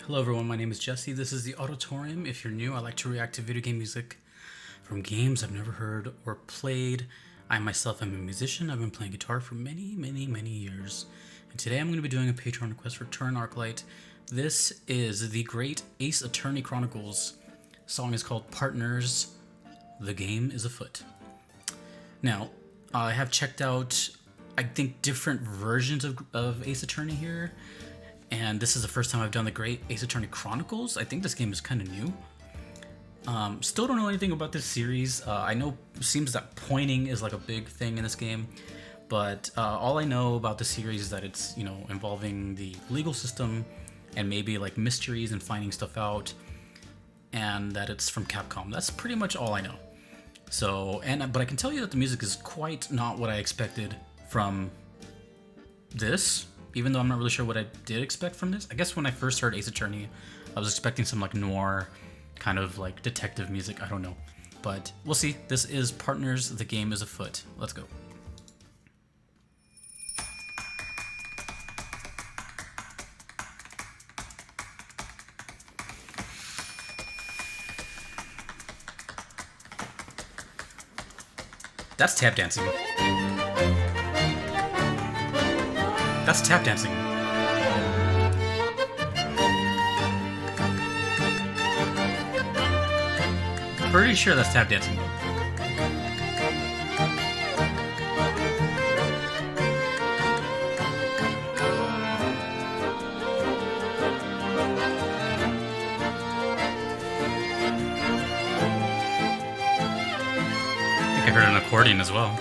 Hello everyone, my name is Jesse. This is the Auditorium. If you're new, I like to react to video game music from games I've never heard or played. I myself am a musician. I've been playing guitar for many years. And today I'm going to be doing a Patreon request for Turn Arclight. This is the great Ace Attorney Chronicles. The song is called Partners. The game is afoot. Now, I have checked out, I think, different versions of Ace Attorney here. And this is the first time I've done the great Ace Attorney Chronicles. I think this game is kind of new. Still don't know anything about this series. I know it seems that pointing is like a big thing in this game. But all I know about the series is that it's, involving the legal system and maybe like mysteries and finding stuff out. And that it's from Capcom. That's pretty much all I know. But I can tell you that the music is quite not what I expected from this. Even though I'm not really sure what I did expect from this. I guess when I first heard Ace Attorney, I was expecting some like noir kind of like detective music. I don't know. But we'll see. This is Partners, the game is afoot. Let's go. That's tap dancing. That's tap dancing. Pretty sure that's tap dancing. I think I heard an accordion as well.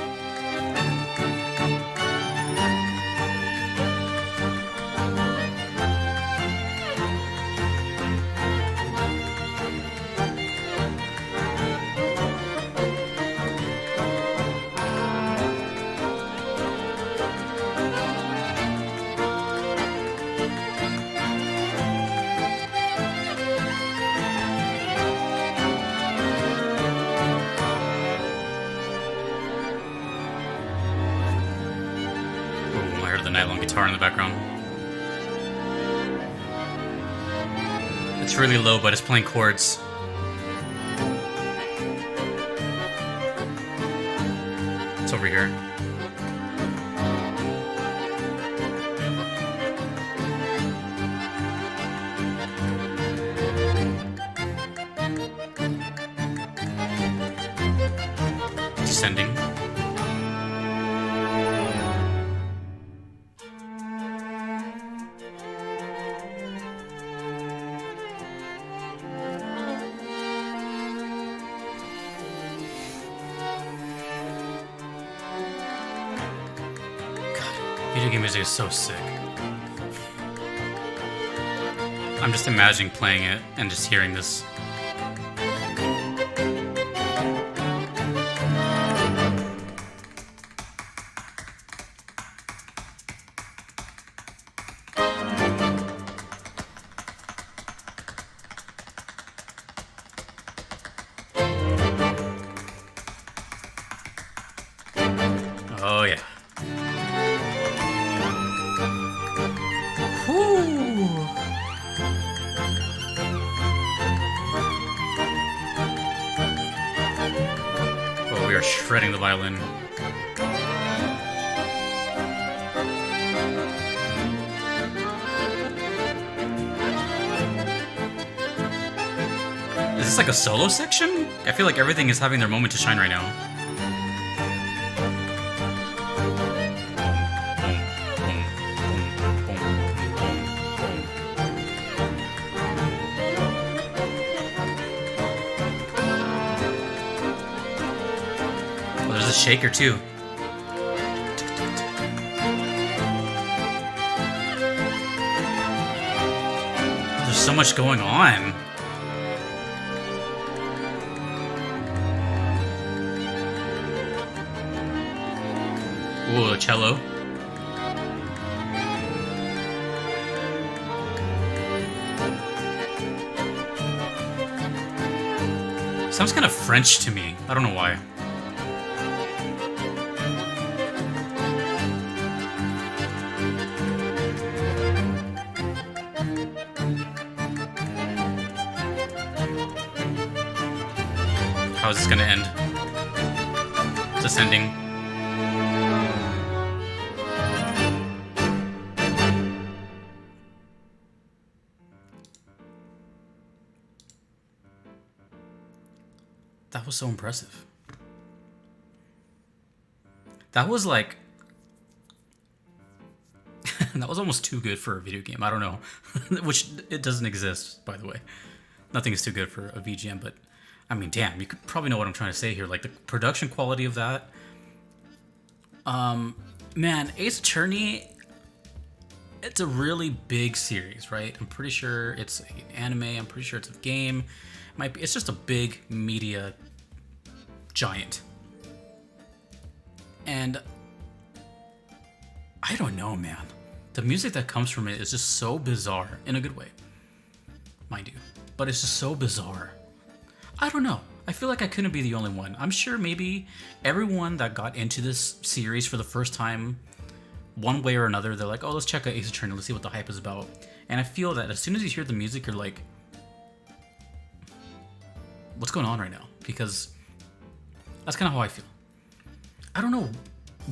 The nylon guitar in the background. It's really low, but it's playing chords. It's over here. Descending. Video game music is so sick. I'm just imagining playing it and just hearing this. Oh yeah. Oh, we are shredding the violin. Is this like a solo section? I feel like everything is having their moment to shine right now. There's a shaker too. There's so much going on. Ooh, a cello. Sounds kind of French to me. I don't know why. How is this gonna end? Just ending. That was so impressive. That was like... that was almost too good for a video game. I don't know. Which, it doesn't exist, by the way. Nothing is too good for a VGM, but... I mean, damn, you could probably know what I'm trying to say here. Like, the production quality of that... man, Ace Attorney... It's a really big series, right? I'm pretty sure it's an anime. I'm pretty sure it's a game. Might be. It's just a big media giant. And I don't know, man. The music that comes from it is just so bizarre in a good way, mind you. But it's just so bizarre. I don't know. I feel like I couldn't be the only one. I'm sure maybe everyone that got into this series for the first time, one way or another, they're like, oh, let's check out Ace Attorney. Let's see what the hype is about. And I feel that as soon as you hear the music, you're like, what's going on right now? Because that's kind of how I feel. I don't know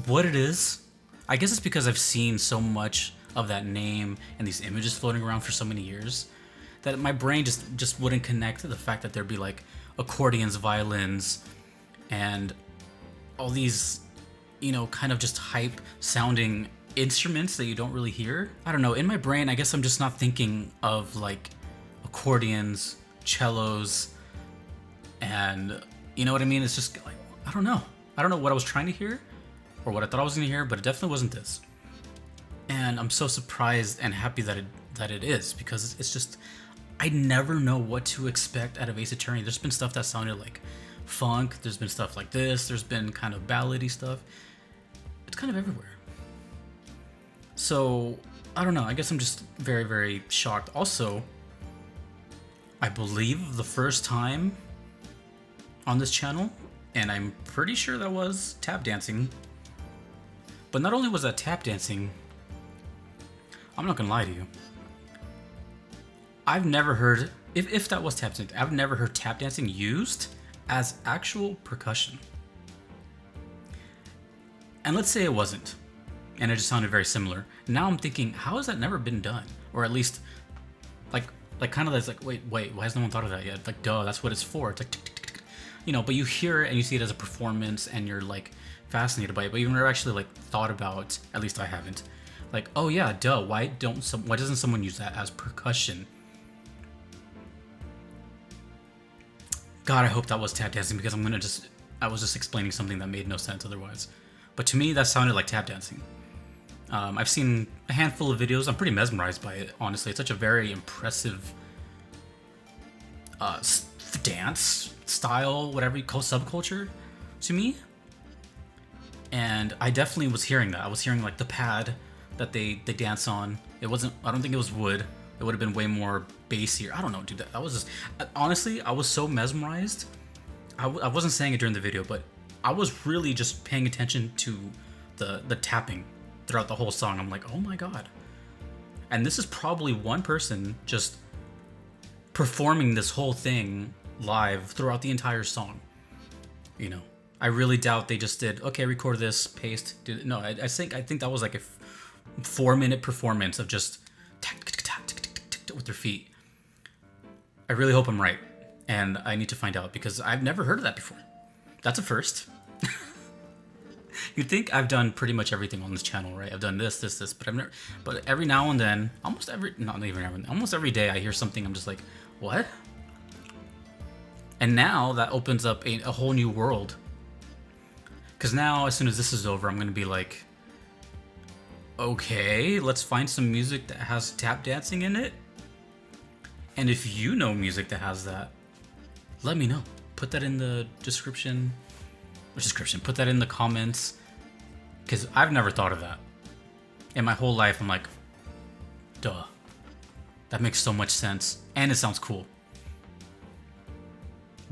what it is. I guess it's because I've seen so much of that name and these images floating around for so many years that my brain just wouldn't connect to the fact that there'd be like accordions, violins, and all these, you know, kind of just hype sounding instruments that you don't really hear. I don't know. In my brain, I guess I'm just not thinking of like accordions, cellos, and you know what I mean? It's just like, I don't know. I don't know what I was trying to hear or what I thought I was going to hear, but it definitely wasn't this. And I'm so surprised and happy that it is, because it's just, I never know what to expect out of Ace Attorney. There's been stuff that sounded like funk. There's been stuff like this. There's been kind of ballady stuff. It's kind of everywhere. So, I don't know. I guess I'm just very, very shocked. Also, I believe the first time on this channel, and I'm pretty sure that was tap dancing. But not only was that tap dancing, I'm not gonna lie to you. I've never heard, if that was tap dancing, I've never heard tap dancing used as actual percussion. And let's say it wasn't, and it just sounded very similar. Now I'm thinking, how has that never been done? Or at least, like kind of like, wait, why has no one thought of that yet? Like, duh, that's what it's for. It's like, tick, tick, tick, tick. You know, but you hear it and you see it as a performance and you're like fascinated by it, but you've never actually like thought about, at least I haven't, like, oh yeah, duh, why doesn't someone use that as percussion? God, I hope that was tap dancing, because I was just explaining something that made no sense otherwise. But to me, that sounded like tap dancing. I've seen a handful of videos. I'm pretty mesmerized by it, honestly. It's such a very impressive dance style, whatever you call subculture, to me. And I definitely was hearing that. I was hearing like the pad that they dance on. It wasn't, I don't think it was wood. It would have been way more bassier. I don't know, dude. That was just, honestly, I was so mesmerized. I wasn't saying it during the video, but I was really just paying attention to the tapping throughout the whole song. I'm like, oh my god. And this is probably one person just performing this whole thing live throughout the entire song. You know, I really doubt they just did, okay, record this, paste, do it. No, I think that was like a 4-minute performance of just with their feet. I really hope I'm right, and I need to find out, because I've never heard of that before. That's a first. You'd think I've done pretty much everything on this channel, right? I've done this, but I've never. But every now and then, almost every day, I hear something. I'm just like, what? And now that opens up a whole new world. Because now, as soon as this is over, I'm gonna be like, okay, let's find some music that has tap dancing in it. And if you know music that has that, let me know. Put that in the description. Put that in the comments. Because I've never thought of that. In my whole life, I'm like, duh. That makes so much sense. And it sounds cool.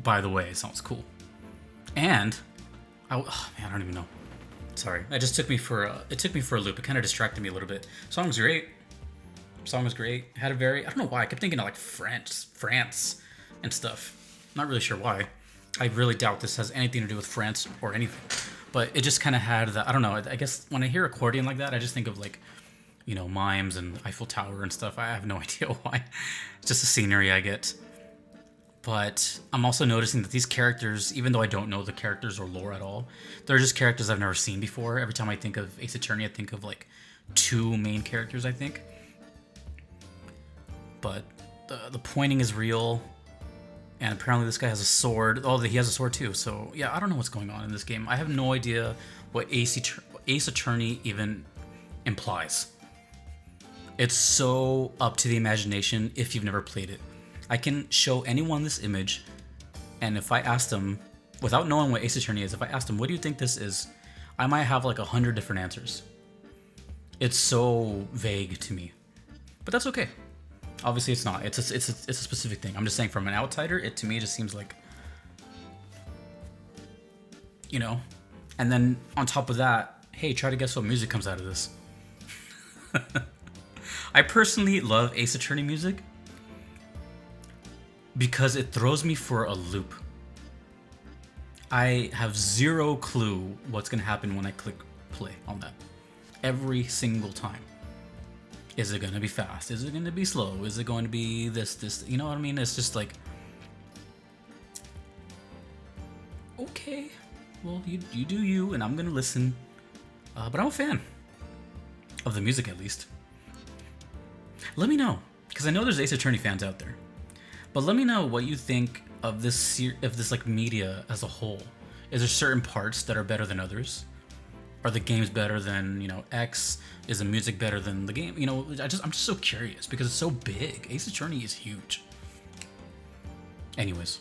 By the way, it sounds cool. And, oh man, I don't even know. Sorry, it just took me for a loop. It kind of distracted me a little bit. Song was great. Had a very, I don't know why, I kept thinking of like France and stuff. Not really sure why. I really doubt this has anything to do with France or anything. But it just kind of had that. I don't know. I guess when I hear accordion like that, I just think of like, mimes and Eiffel Tower and stuff. I have no idea why. It's just the scenery I get. But I'm also noticing that these characters, even though I don't know the characters or lore at all, they're just characters I've never seen before. Every time I think of Ace Attorney, I think of like two main characters, I think. But the pointing is real. And apparently this guy has a sword. Oh, he has a sword too. So yeah, I don't know what's going on in this game. I have no idea what Ace Attorney even implies. It's so up to the imagination if you've never played it. I can show anyone this image, and if I asked them, without knowing what Ace Attorney is, if I asked them, what do you think this is? I might have like 100 different answers. It's so vague to me. But that's okay. Obviously it's not. It's a specific thing. I'm just saying from an outsider, it to me just seems like, And then on top of that, hey, try to guess what music comes out of this. I personally love Ace Attorney music because it throws me for a loop. I have zero clue what's going to happen when I click play on that. Every single time. Is it going to be fast? Is it going to be slow? Is it going to be this? You know what I mean? It's just like, okay, well, you do you, and I'm going to listen. But I'm a fan of the music, at least. Let me know, because I know there's Ace Attorney fans out there. But let me know what you think of this like media as a whole. Is there certain parts that are better than others? Are the games better than, X? Is the music better than the game? I'm just so curious because it's so big. Ace Attorney is huge. Anyways.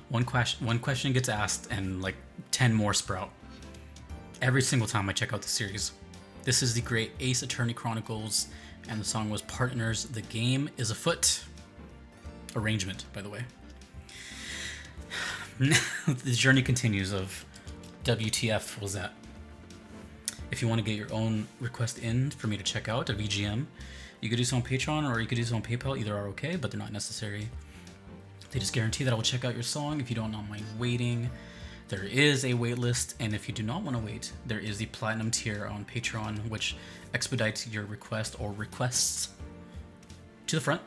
One question gets asked and like 10 more sprout. Every single time I check out the series. This is the great Ace Attorney Chronicles, and the song was Partners. The game is Afoot. Arrangement, by the way. The journey continues of WTF was that. If you want to get your own request in for me to check out a VGM, you could do so on Patreon or you could do so on PayPal. Either are okay, but they're not necessary. They just guarantee that I will check out your song if you don't mind waiting. There is a wait list, and if you do not want to wait, there is the Platinum tier on Patreon, which expedites your request or requests to the front.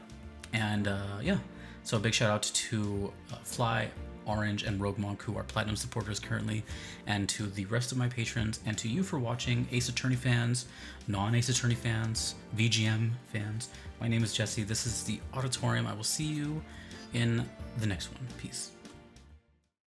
And yeah, so a big shout out to Fly, Orange, and Rogue Monk, who are Platinum supporters currently, and to the rest of my patrons, and to you for watching, Ace Attorney fans, non-Ace Attorney fans, VGM fans. My name is Jesse. This is the Auditorium. I will see you in the next one. Peace.